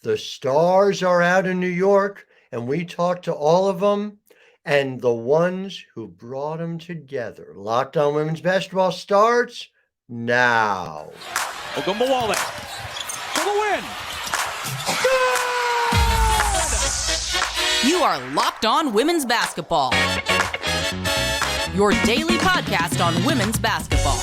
The stars are out in New York, and we talked to all of them and the ones who brought them together. Locked On Women's Basketball starts now. Ogunbowale for the win. You are Locked On Women's Basketball, your daily podcast on women's basketball.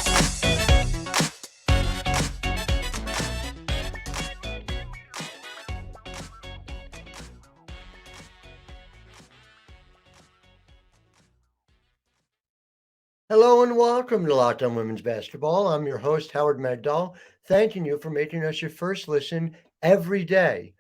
Hello and welcome to Locked On Women's Basketball. I'm your host, Howard Megdal, thanking you for making us your first listen every day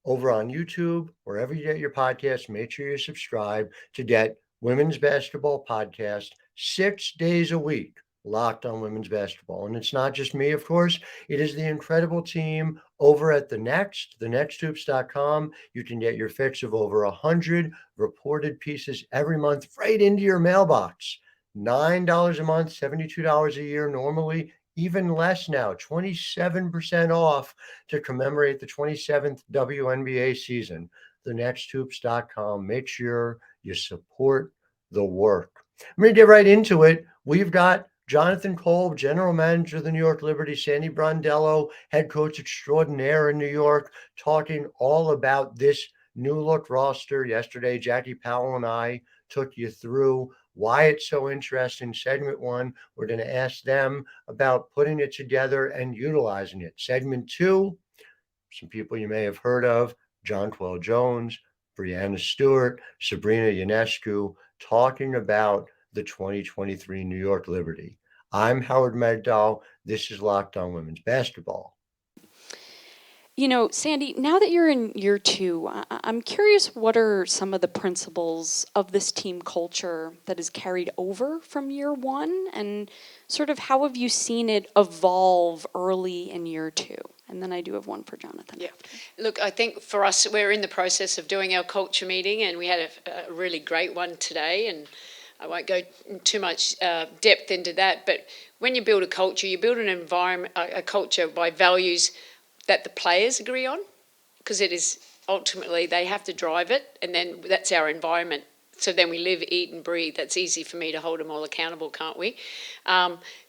over on YouTube, wherever you get your podcast. Make sure you subscribe to get Women's Basketball Podcast 6 days a week, Locked On Women's Basketball. And it's not just me, of course. It is the incredible team over at thenexthoops.com. You can get your fix of over 100 reported pieces every month right into your mailbox. $9 a month, $72 a year normally, even less now, 27% off to commemorate the 27th WNBA season. Thenexthoops.com. Make sure you support the work. I'm going to get right into it. We've got Jonathan Kolb, general manager of the New York Liberty, Sandy Brondello, head coach extraordinaire in New York, talking all about this new look roster. Yesterday, Jackie Powell and I took you through why it's so interesting. Segment one, we're going to ask them about putting it together and utilizing it. Segment two, some people you may have heard of, Jonquel Jones, Breanna Stewart, Sabrina Ionescu, talking about the 2023 New York Liberty. I'm Howard Megdal. This is Locked On Women's Basketball. You know, Sandy, now that you're in year two, I'm curious, what are some of the principles of this team culture that is carried over from year one, and sort of how have you seen it evolve early in year two? And then I do have one for Jonathan. Yeah. Look, I think for us, we're in the process of doing our culture meeting, and we had a really great one today, and I won't go too much depth into that, but when you build a culture, you build an environment, a culture by values that the players agree on, because it is ultimately they have to drive it, and then that's our environment. So then we live, eat, and breathe. That's easy for me to hold them all accountable, can't we?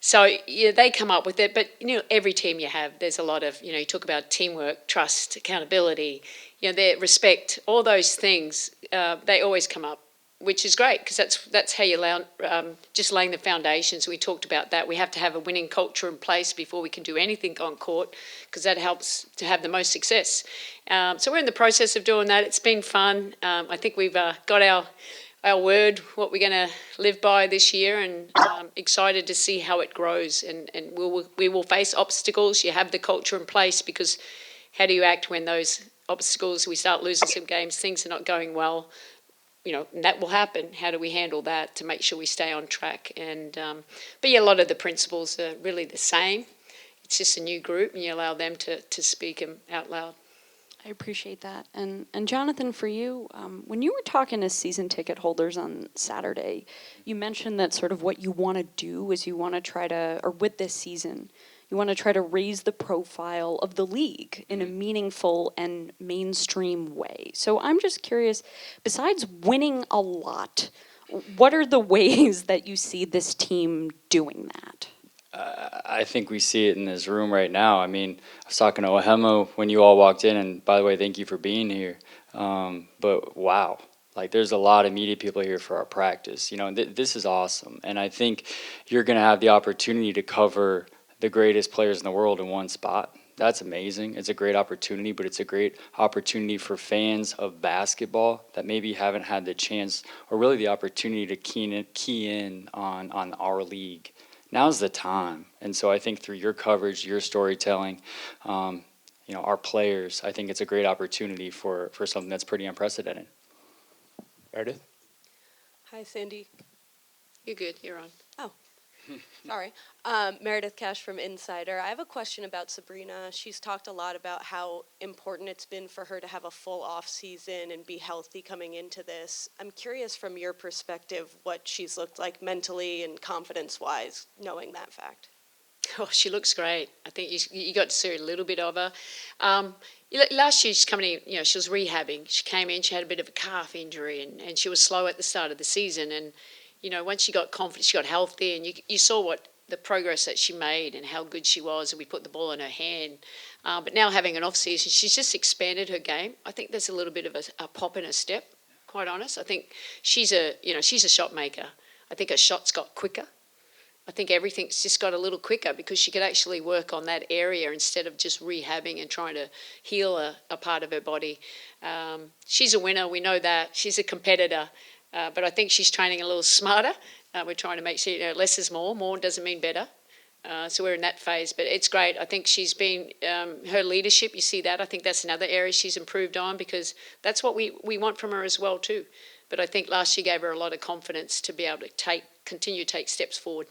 So yeah, they come up with it, but every team you have, there's a lot of you talk about teamwork, trust, accountability, their respect, all those things. They always come up, which is great, because that's how you just laying the foundations. We talked about that. We have to have a winning culture in place before we can do anything on court, because that helps to have the most success. So we're in the process of doing that. It's been fun. I think we've got our word, what we're going to live by this year, and excited to see how it grows. And we will face obstacles. You have the culture in place, because how do you act when those obstacles, we start losing some games, things are not going well? And that will happen. How do we handle that to make sure we stay on track? And but yeah, a lot of the principles are really the same. It's just a new group, and you allow them to speak them out loud. I appreciate that. And Jonathan, for you, when you were talking to season ticket holders on Saturday, you mentioned that sort of what you want to do is you want to try to, or with this season, you want to try to raise the profile of the league in a meaningful and mainstream way. So I'm just curious, besides winning a lot, what are the ways that you see this team doing that? I think we see it in this room right now. I mean, I was talking to Ohemo when you all walked in, and by the way, thank you for being here. But wow, there's a lot of media people here for our practice. This is awesome. And I think you're going to have the opportunity to cover the greatest players in the world in one spot. That's amazing. It's a great opportunity, but it's a great opportunity for fans of basketball that maybe haven't had the chance or really the opportunity to key in on our league. Now's the time. And so I think through your coverage, your storytelling, our players, I think it's a great opportunity for something that's pretty unprecedented. Meredith? Hi, Sandy. You're good. You're on. Oh, sorry. Meredith Cash from Insider. I have a question about Sabrina. She's talked a lot about how important it's been for her to have a full off season and be healthy coming into this. I'm curious from your perspective what she's looked like mentally and confidence-wise, knowing that fact. Oh, she looks great. I think you got to see a little bit of her. Last year, she's coming in, she was rehabbing. She came in, she had a bit of a calf injury, and she was slow at the start of the season. And, once she got confident, she got healthy, and you saw what the progress that she made and how good she was, and we put the ball in her hand. But now having an off-season, she's just expanded her game. I think there's a little bit of a pop in her step, quite honest. I think she's a shot maker. I think her shots got quicker. I think everything's just got a little quicker because she could actually work on that area instead of just rehabbing and trying to heal a part of her body. She's a winner, we know that. She's a competitor, but I think she's training a little smarter. We're trying to make sure less is more. More doesn't mean better. So we're in that phase, but it's great. I think she's been, her leadership, you see that. I think that's another area she's improved on because that's what we want from her as well too. But I think last year gave her a lot of confidence to be able to continue to take steps forward.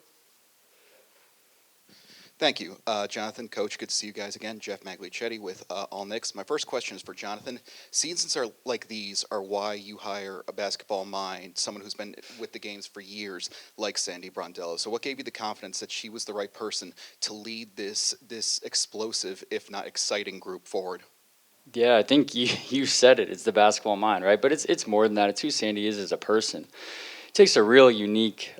Thank you, Jonathan, Coach. Good to see you guys again. Jeff Maglicetti with All Knicks. My first question is for Jonathan. Seasons like these are why you hire a basketball mind, someone who's been with the games for years, like Sandy Brondello. So what gave you the confidence that she was the right person to lead this explosive, if not exciting, group forward? Yeah, I think you said it. It's the basketball mind, right? But it's more than that. It's who Sandy is as a person. It takes a real unique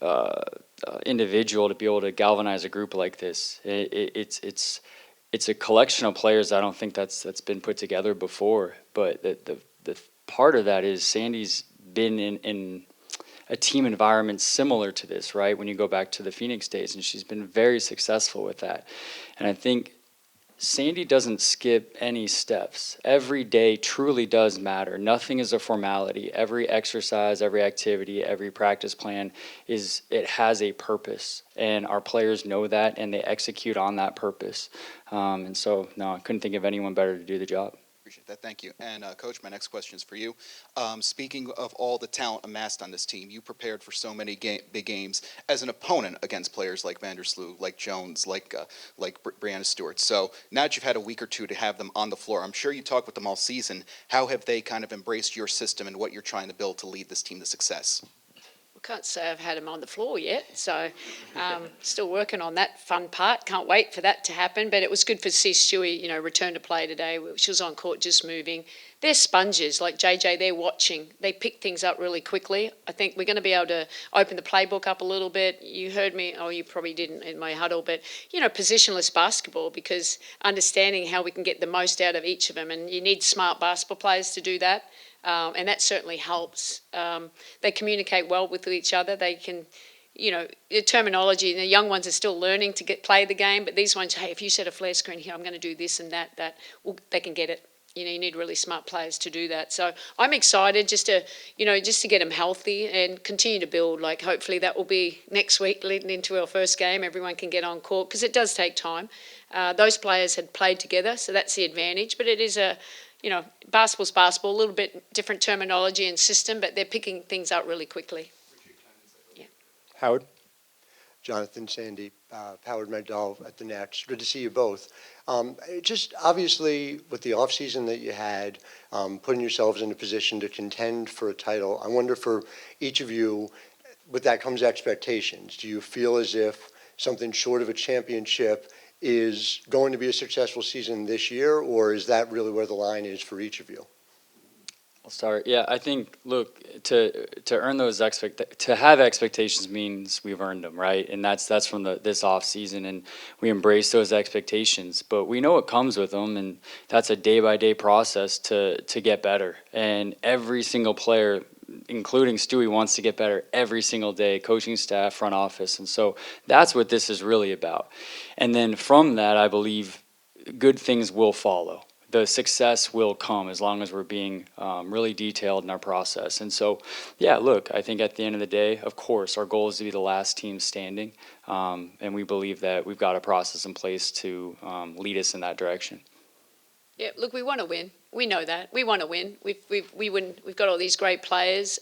individual to be able to galvanize a group like this. It's a collection of players. I don't think that's been put together before. But the part of that is Sandy's been in a team environment similar to this, right? When you go back to the Phoenix days, and she's been very successful with that. And I think Sandy doesn't skip any steps. Every day truly does matter. Nothing is a formality. Every exercise, every activity, every practice plan it has a purpose, and our players know that, and they execute on that purpose. And so, no, I couldn't think of anyone better to do the job. Appreciate that. Thank you. And Coach, my next question is for you. Speaking of all the talent amassed on this team, you prepared for so many big games as an opponent against players like Vandersloot, like Jones, like Breanna Stewart. So now that you've had a week or two to have them on the floor, I'm sure you talked with them all season. How have they kind of embraced your system and what you're trying to build to lead this team to success? I can't say I've had him on the floor yet, so still working on that fun part. Can't wait for that to happen, but it was good to see Stewie, return to play today. She was on court just moving. They're sponges, like JJ, they're watching. They pick things up really quickly. I think we're going to be able to open the playbook up a little bit. You heard me, you probably didn't in my huddle, but, positionless basketball, because understanding how we can get the most out of each of them, and you need smart basketball players to do that. And that certainly helps. They communicate well with each other. They can, the terminology, the young ones are still learning to play the game, but these ones, hey, if you set a flare screen here, I'm going to do this and that, they can get it. You need really smart players to do that. So I'm excited just to get them healthy and continue to build. Like, hopefully that will be next week leading into our first game. Everyone can get on court because it does take time. Those players had played together, so that's the advantage, but it is basketball's basketball, a little bit different terminology and system, but they're picking things up really quickly. Yeah. Howard? Jonathan, Sandy, Howard Megdal at the Nets. Good to see you both. Just obviously with the offseason that you had, putting yourselves in a position to contend for a title, I wonder for each of you, with that comes expectations. Do you feel as if something short of a championship is going to be a successful season this year, or is that really where the line is for each of you? I'll start. Yeah, I think, look, to earn those to have expectations means we've earned them, right? And that's from this off season, and we embrace those expectations. But we know what comes with them, and that's a day-by-day process to get better. And every single player, including Stewie, wants to get better every single day, coaching staff, front office. And so that's what this is really about. And then from that, I believe good things will follow. The success will come as long as we're being really detailed in our process. And so, yeah, look, I think at the end of the day, of course, our goal is to be the last team standing. And we believe that we've got a process in place to lead us in that direction. Yeah, look, we want to win. We know that. We want to win. We've got all these great players.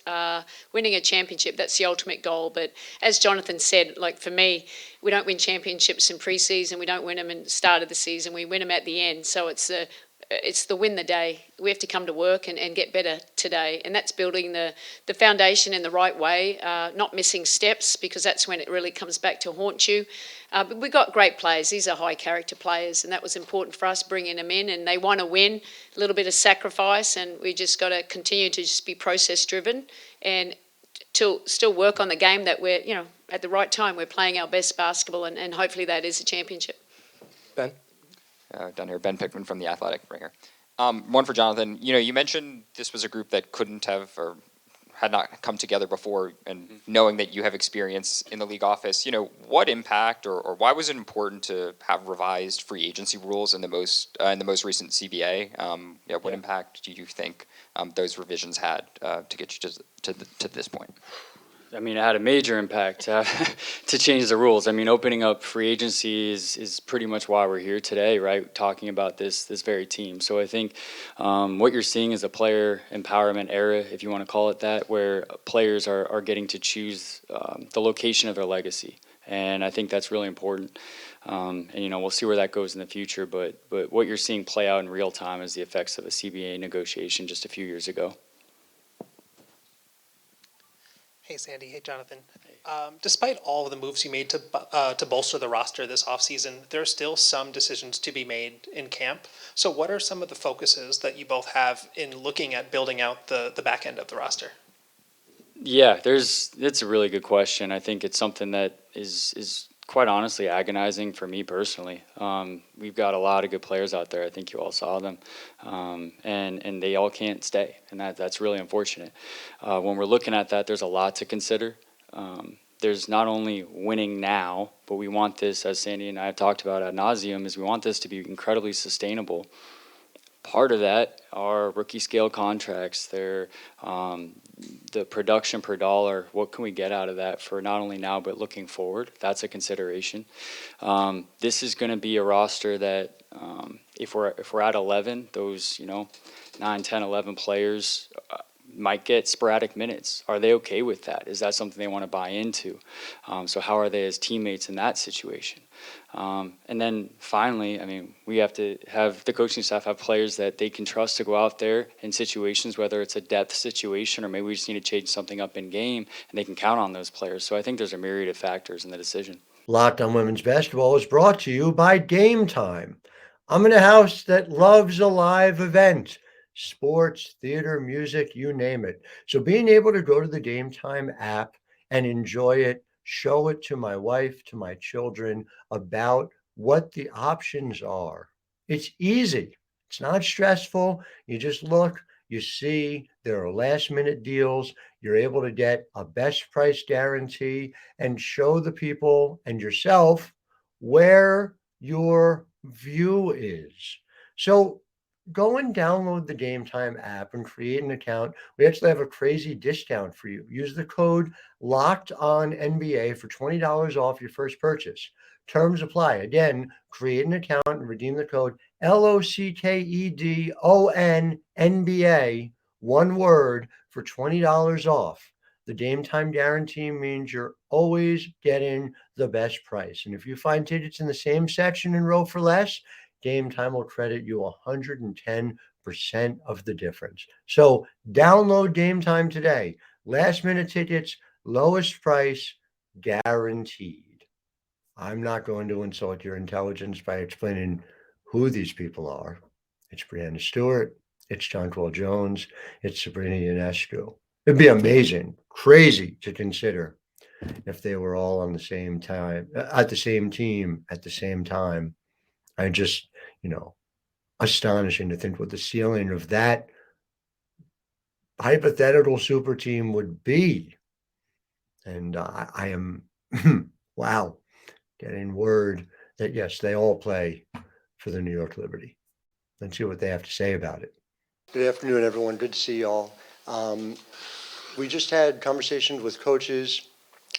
Winning a championship, that's the ultimate goal. But as Jonathan said, like for me, we don't win championships in preseason. We don't win them in the start of the season. We win them at the end. So it's it's the win the day. We have to come to work and get better today. And that's building the foundation in the right way, not missing steps, because that's when it really comes back to haunt you. But we've got great players. These are high character players, and that was important for us bringing them in. And they want to win, a little bit of sacrifice, and we just got to continue to just be process driven and to still work on the game that we're, at the right time, we're playing our best basketball, and hopefully that is a championship. Ben? Down here, Ben Pickman from The Athletic Ringer. One for Jonathan. You mentioned this was a group that couldn't have or had not come together before, and knowing that you have experience in the league office, what impact or why was it important to have revised free agency rules in the most recent CBA? What impact do you think those revisions had to get you to this point? I mean, it had a major impact to change the rules. I mean, opening up free agency is pretty much why we're here today, right? Talking about this very team. So I think what you're seeing is a player empowerment era, if you want to call it that, where players are getting to choose the location of their legacy. And I think that's really important. And we'll see where that goes in the future. But what you're seeing play out in real time is the effects of a CBA negotiation just a few years ago. Hey, Sandy. Hey, Jonathan. Despite all of the moves you made to bolster the roster this offseason, there are still some decisions to be made in camp. So what are some of the focuses that you both have in looking at building out the back end of the roster? Yeah, it's a really good question. I think it's something that is quite honestly agonizing for me personally. We've got a lot of good players out there. I think you all saw them, and they all can't stay, and that's really unfortunate. When we're looking at that, there's a lot to consider. There's not only winning now, but we want this, as Sandy and I have talked about ad nauseum, is we want this to be incredibly sustainable. Part of that are rookie scale contracts. They're the production per dollar. What can we get out of that for not only now but looking forward? That's a consideration. This is going to be a roster that if we're at 11, those 9, 10, 11 players might get sporadic minutes. Are they okay with that? Is that something they want to buy into? So how are they as teammates in that situation? And then finally, I mean, we have to have the coaching staff have players that they can trust to go out there in situations, whether it's a depth situation or maybe we just need to change something up in game, and they can count on those players. So I think there's a myriad of factors in the decision. Locked on Women's Basketball is brought to you by Game Time. I'm in a house that loves a live event. Sports, theater, music, you name it. So being able to go to the Game Time app and enjoy it, show it to my wife, to my children about what the options are. It's easy. It's not stressful. You just look, you see there are last minute deals. You're able to get a best price guarantee and show the people and yourself where your view is. So go and download the Game Time app and create an account. We actually have a crazy discount for you. Use the code Locked On NBA for $20 off your first purchase. Terms apply. Again, create an account and redeem the code LOCKEDON NBA, one word, for $20 off. The Game Time guarantee means you're always getting the best price. And if you find tickets in the same section and row for less, Game Time will credit you 110% of the difference. So download Game Time today. Last minute tickets, lowest price, guaranteed. I'm not going to insult your intelligence by explaining who these people are. It's Breanna Stewart. It's Jonquel Jones. It's Sabrina Ionescu. It'd be amazing, crazy to consider if they were all on the same time, at the same team, at the same time. I just, astonishing to think what the ceiling of that hypothetical super team would be. And I am, wow, getting word that, yes, they all play for the New York Liberty. Let's see what they have to say about it. Good afternoon, everyone. Good to see you all. We just had conversations with coaches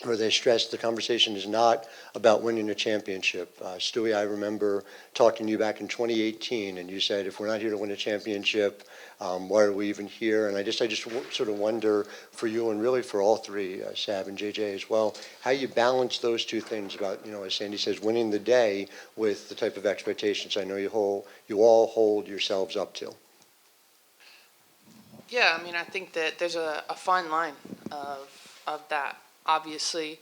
where they stressed the conversation is not about winning a championship. Stewie, I remember talking to you back in 2018, and you said, if we're not here to win a championship, why are we even here? And I just sort of wonder for you and really for all three, Sab and JJ as well, how you balance those two things about, as Sandy says, winning the day with the type of expectations I know you all hold yourselves up to. Yeah, I mean, I think that there's a fine line of that. Obviously,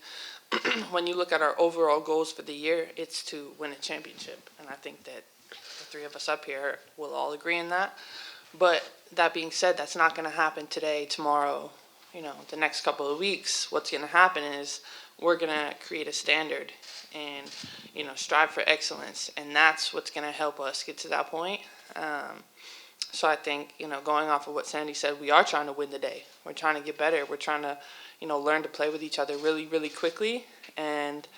when you look at our overall goals for the year, it's to win a championship. And I think that the three of us up here will all agree in that. But that being said, that's not going to happen today, tomorrow, the next couple of weeks. What's going to happen is we're going to create a standard and, strive for excellence. And that's what's going to help us get to that point. So I think, going off of what Sandy said, we are trying to win the day. We're trying to get better. We're trying to, learn to play with each other really, really quickly. And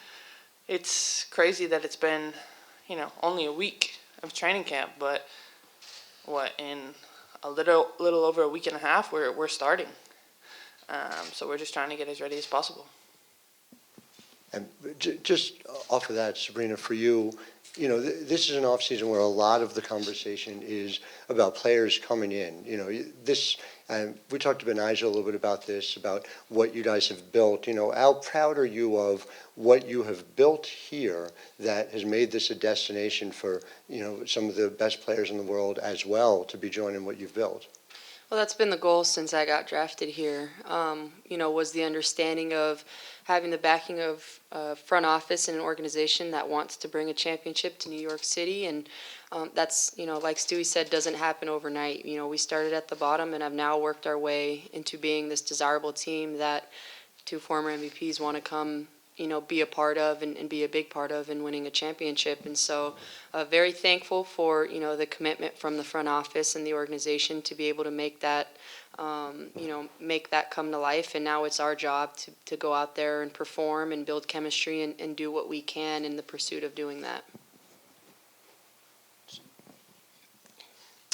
it's crazy that it's been, only a week of training camp, but in a little over a week and a half, we're starting. So we're just trying to get as ready as possible. And just off of that, Sabrina, for you, this is an off season where a lot of the conversation is about players coming in. We talked to Nigel a little bit about this, about what you guys have built. How proud are you of what you have built here that has made this a destination for, some of the best players in the world as well to be joining what you've built? Well, that's been the goal since I got drafted here, was the understanding of having the backing of front office and an organization that wants to bring a championship to New York City. And that's, like Stewie said, doesn't happen overnight. We started at the bottom and have now worked our way into being this desirable team that two former MVPs want to come be a part of and be a big part of in winning a championship. And so very thankful for, the commitment from the front office and the organization to be able to make that, make that come to life. And now it's our job to go out there and perform and build chemistry and do what we can in the pursuit of doing that.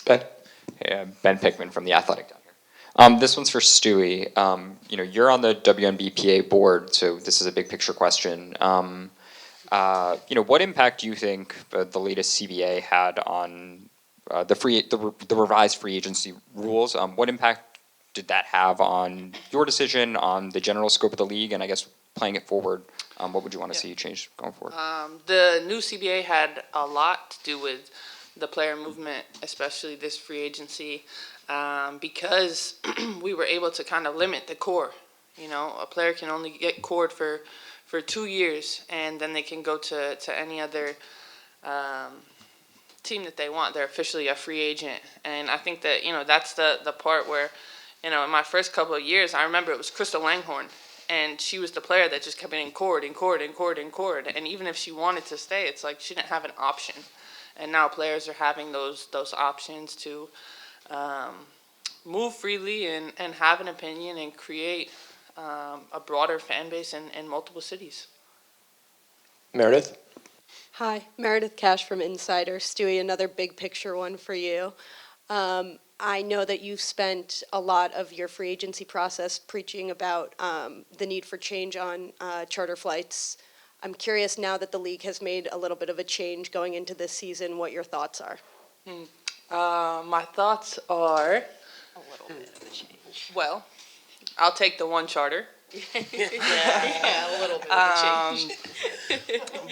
Ben? Hey, Ben Pickman from The Athletic down here. This one's for Stewie. You're on the WNBA board, so this is a big picture question. What impact do you think the latest CBA had on the revised free agency rules? What impact did that have on your decision, on the general scope of the league, and I guess playing it forward? What would you want to see change going forward? The new CBA had a lot to do with the player movement, especially this free agency, because we were able to kind of limit the core. A player can only get cored for 2 years, and then they can go to any other team that they want. They're officially a free agent. And I think that, that's the part where, in my first couple of years, I remember it was Crystal Langhorne, and she was the player that just kept getting cored. And even if she wanted to stay, it's like she didn't have an option. And now players are having those options to move freely and have an opinion and create a broader fan base in multiple cities. Meredith? Hi, Meredith Cash from Insider. Stewie, another big picture one for you. I know that you've spent a lot of your free agency process preaching about the need for change on charter flights. I'm curious, now that the league has made a little bit of a change going into this season, what your thoughts are. My thoughts are, A little bit of a change. well, I'll take the one charter. Yeah, a little bit of a change.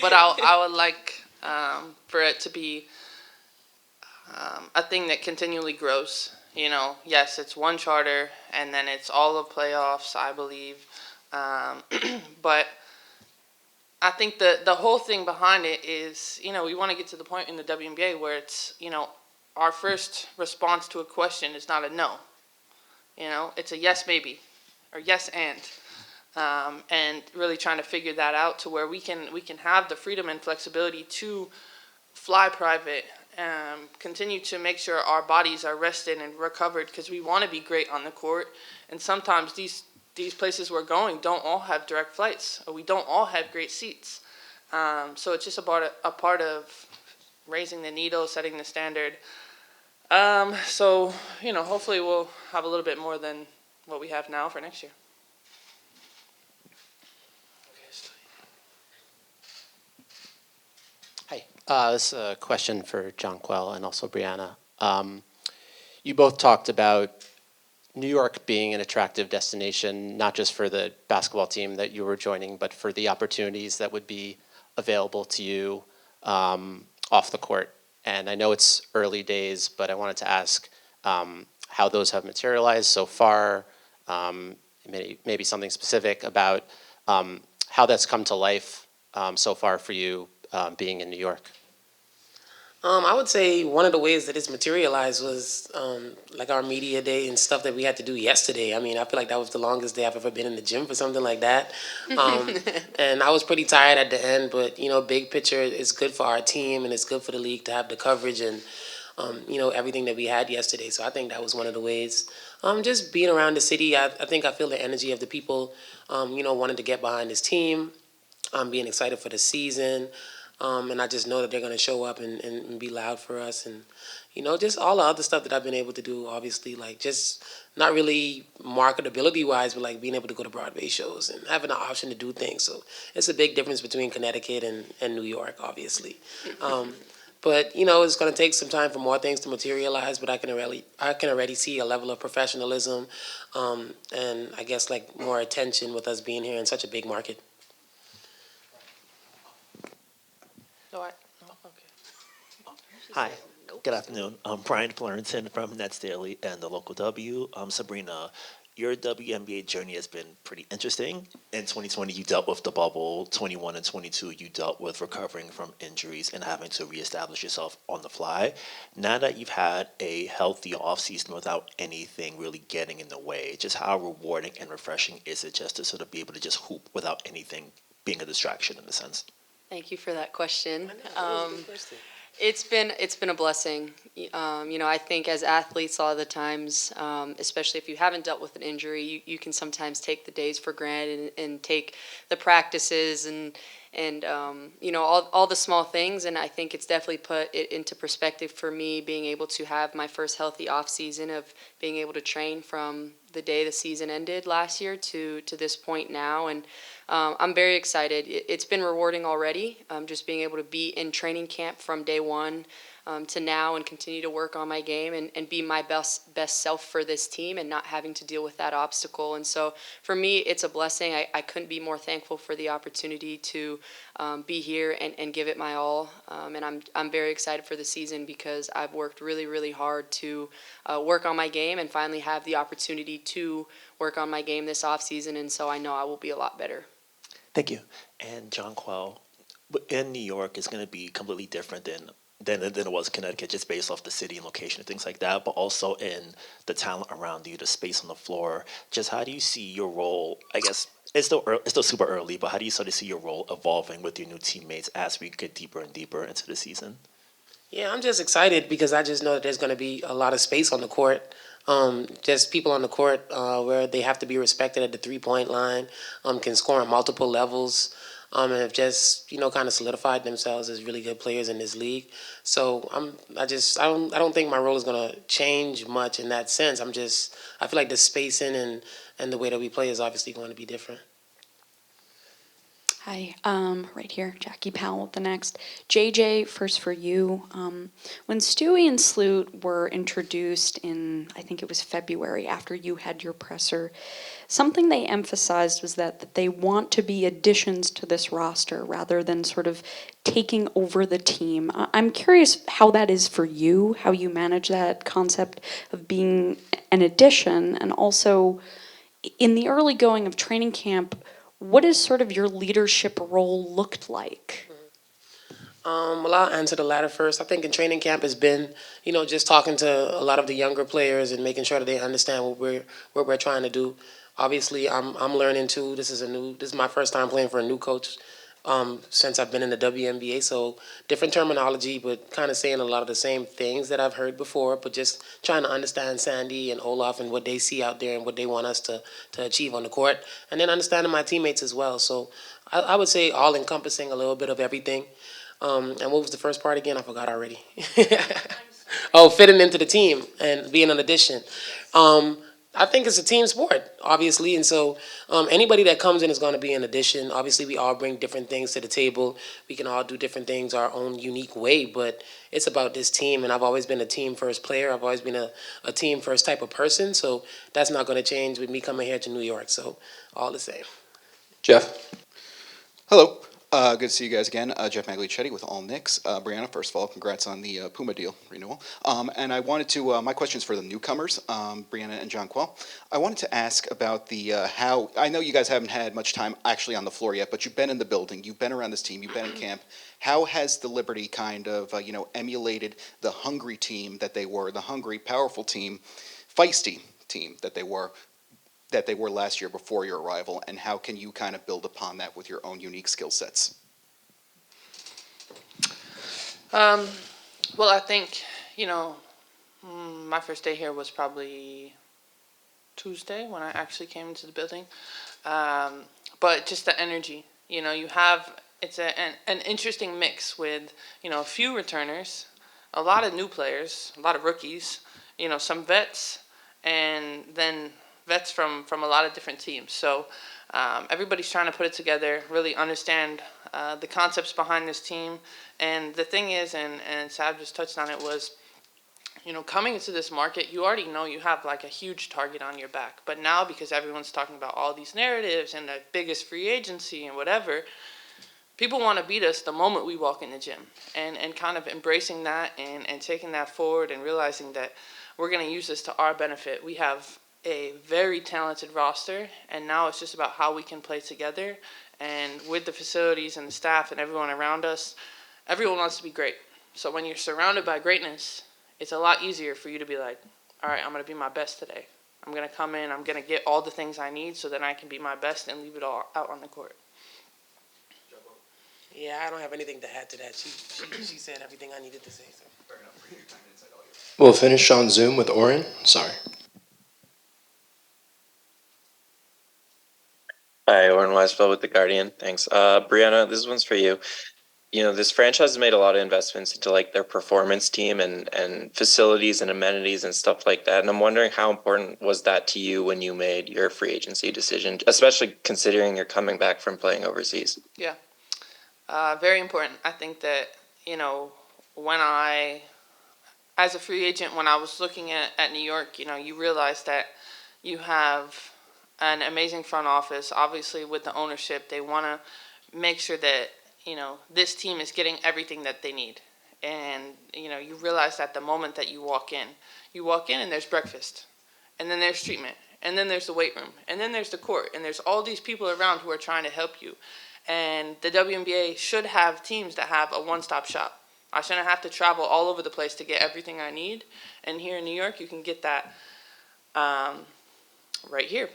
But I would like for it to be a thing that continually grows. Yes, it's one charter, and then it's all of playoffs, I believe. But I think the whole thing behind it is, we want to get to the point in the WNBA where it's, our first response to a question is not a no. It's a yes, maybe, or yes, and really trying to figure that out to where we can have the freedom and flexibility to fly private, continue to make sure our bodies are rested and recovered, because we want to be great on the court. And sometimes these places we're going don't all have direct flights, or we don't all have great seats. So it's just a part of raising the needle, setting the standard. So, hopefully we'll have a little bit more than what we have now for next year. This is a question for Jonquel and also Breanna. You both talked about New York being an attractive destination, not just for the basketball team that you were joining, but for the opportunities that would be available to you off the court. And I know it's early days, but I wanted to ask how those have materialized so far, maybe something specific about how that's come to life so far for you being in New York. I would say one of the ways that it's materialized was like our media day and stuff that we had to do yesterday. I mean, I feel like that was the longest day I've ever been in the gym for something like that. And I was pretty tired at the end, but, big picture, it's good for our team and it's good for the league to have the coverage and, everything that we had yesterday. So I think that was one of the ways. Just being around the city, I think I feel the energy of the people, wanting to get behind this team, being excited for the season. And I just know that they're going to show up and be loud for us. And, just all the other stuff that I've been able to do, obviously, like just not really marketability-wise, but like being able to go to Broadway shows and having the option to do things. So it's a big difference between Connecticut and New York, obviously. But, it's going to take some time for more things to materialize, but I can already see a level of professionalism and I guess like more attention with us being here in such a big market. Hi, good afternoon. I'm Brian Florenton from Nets Daily and the Local W. Sabrina, your WNBA journey has been pretty interesting. In 2020, you dealt with the bubble. 21 and 22, you dealt with recovering from injuries and having to reestablish yourself on the fly. Now that you've had a healthy offseason without anything really getting in the way, just how rewarding and refreshing is it just to sort of be able to just hoop without anything being a distraction in a sense? Thank you for that question. It's been a blessing. I think as athletes, a lot of the times, especially if you haven't dealt with an injury, you can sometimes take the days for granted and take the practices and all the small things. And I think it's definitely put it into perspective for me, being able to have my first healthy off season of being able to train from the day the season ended last year to this point now. And I'm very excited. It's been rewarding already, just being able to be in training camp from day one to now and continue to work on my game and be my best self for this team and not having to deal with that obstacle. And so for me, it's a blessing. I couldn't be more thankful for the opportunity to be here and give it my all. And I'm very excited for the season because I've worked really, really hard to work on my game and finally have the opportunity to work on my game this offseason. And so I know I will be a lot better. Thank you. And Jonquel, in New York, it's going to be completely different than it was in Connecticut, just based off the city and location and things like that, but also in the talent around you, the space on the floor. Just how do you see your role? I guess it's still super early, but how do you sort of see your role evolving with your new teammates as we get deeper and deeper into the season? Yeah, I'm just excited because I just know that there's going to be a lot of space on the court. Just people on the court where they have to be respected at the three-point line, can score on multiple levels, and have just kind of solidified themselves as really good players in this league. So I don't think my role is going to change much in that sense. I feel like the spacing and the way that we play is obviously going to be different. Hi, right here, Jackie Powell, the next. JJ, first for you. When Stewie and Stewart were introduced in, I think it was February, after you had your presser, something they emphasized was that they want to be additions to this roster rather than sort of taking over the team. I'm curious how that is for you, how you manage that concept of being an addition, and also in the early going of training camp, what has sort of your leadership role looked like? Well, I'll answer the latter first. I think in training camp has been, just talking to a lot of the younger players and making sure that they understand what we're trying to do. Obviously, I'm learning too. This is my first time playing for a new coach since I've been in the WNBA. So different terminology, but kind of saying a lot of the same things that I've heard before, but just trying to understand Sandy and Olaf and what they see out there and what they want us to achieve on the court. And then understanding my teammates as well. So I would say all encompassing a little bit of everything. And what was the first part again? I forgot already. Oh, fitting into the team and being an addition. I think it's a team sport, obviously, and so anybody that comes in is going to be an addition. Obviously, we all bring different things to the table. We can all do different things our own unique way, but it's about this team, and I've always been a team first player. I've always been a team first type of person, so that's not going to change with me coming here to New York. So all the same. Jeff. Hello. Good to see you guys again. Jeff Maglicetti with All Knicks. Breanna, first of all, congrats on the Puma deal renewal. And I wanted to, my question's for the newcomers, Breanna and Jonquel. I wanted to ask about the how, I know you guys haven't had much time actually on the floor yet, but you've been in the building, you've been around this team, you've been in camp. How has the Liberty kind of, emulated the hungry team that they were, the hungry, powerful team, feisty team that they were last year before your arrival, and how can you kind of build upon that with your own unique skill sets? Well, I think, my first day here was probably Tuesday when I actually came into the building. But just the energy, you have, it's an interesting mix with, a few returners, a lot of new players, a lot of rookies, some vets, and then vets from a lot of different teams. So everybody's trying to put it together, really understand the concepts behind this team. And the thing is, and Sab just touched on it, was, coming into this market, you already know you have like a huge target on your back. But now, because everyone's talking about all these narratives and the biggest free agency and whatever, people want to beat us the moment we walk in the gym. And kind of embracing that and taking that forward and realizing that we're going to use this to our benefit. We have a very talented roster, and now it's just about how we can play together. And with the facilities and the staff and everyone around us, everyone wants to be great. So when you're surrounded by greatness, it's a lot easier for you to be like, all right, I'm going to be my best today. I'm going to come in, I'm going to get all the things I need so that I can be my best and leave it all out on the court. Yeah, I don't have anything to add to that. She said everything I needed to say. So. Fair enough. We'll finish on Zoom with Oren. Sorry. Hi, Oren Weisfeld with The Guardian. Thanks. Breanna, this one's for you. This franchise has made a lot of investments into like their performance team and facilities and amenities and stuff like that. And I'm wondering how important was that to you when you made your free agency decision, especially considering you're coming back from playing overseas? Yeah, very important. I think that, when as a free agent, when I was looking at New York, you realize that you have an amazing front office. Obviously, with the ownership, they want to make sure that, this team is getting everything that they need. And, you realize that the moment that you walk in and there's breakfast, and then there's treatment, and then there's the weight room, and then there's the court, and there's all these people around who are trying to help you. And the WNBA should have teams that have a one-stop shop. I shouldn't have to travel all over the place to get everything I need. And here in New York, you can get that right here.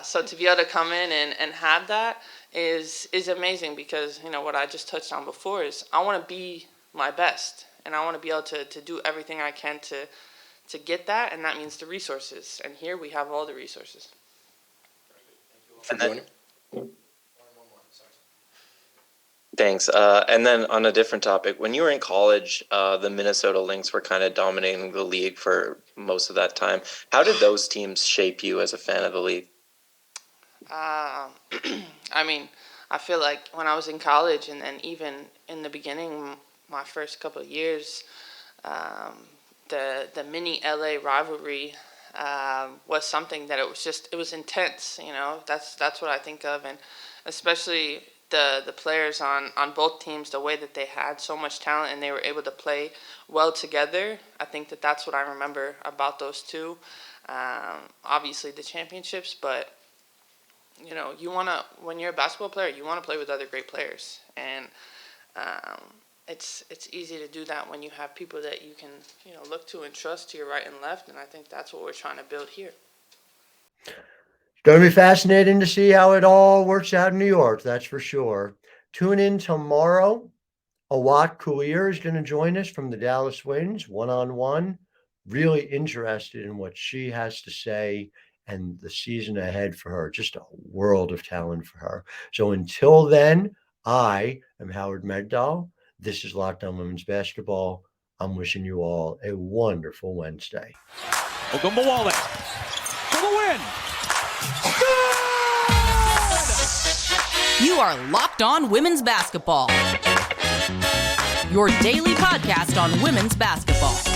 So to be able to come in and have that is amazing, because, what I just touched on before is I want to be my best, and I want to be able to do everything I can to get that, and that means the resources. And here we have all the resources. Thanks. And then on a different topic, when you were in college, the Minnesota Lynx were kind of dominating the league for most of that time. How did those teams shape you as a fan of the league? I feel like when I was in college, and then even in the beginning, my first couple of years, the mini LA rivalry was something that it was intense. That's what I think of, and especially the players on both teams, the way that they had so much talent and they were able to play well together. I think that's what I remember about those two. Obviously the championships, but when you're a basketball player, you want to play with other great players, and it's easy to do that when you have people that you can look to and trust to your right and left, and I think that's what we're trying to build here. It's going to be fascinating to see how it all works out in New York, that's for sure. Tune in tomorrow. Awad Coulier is going to join us from the Dallas Wings, one-on-one. Really interested in what she has to say and the season ahead for her. Just a world of talent for her. So until then, I am Howard Megdal. This is Locked On Women's Basketball. I'm wishing you all a wonderful Wednesday. Ogunbowale. for the win. You are Locked On Women's Basketball, your daily podcast on women's basketball.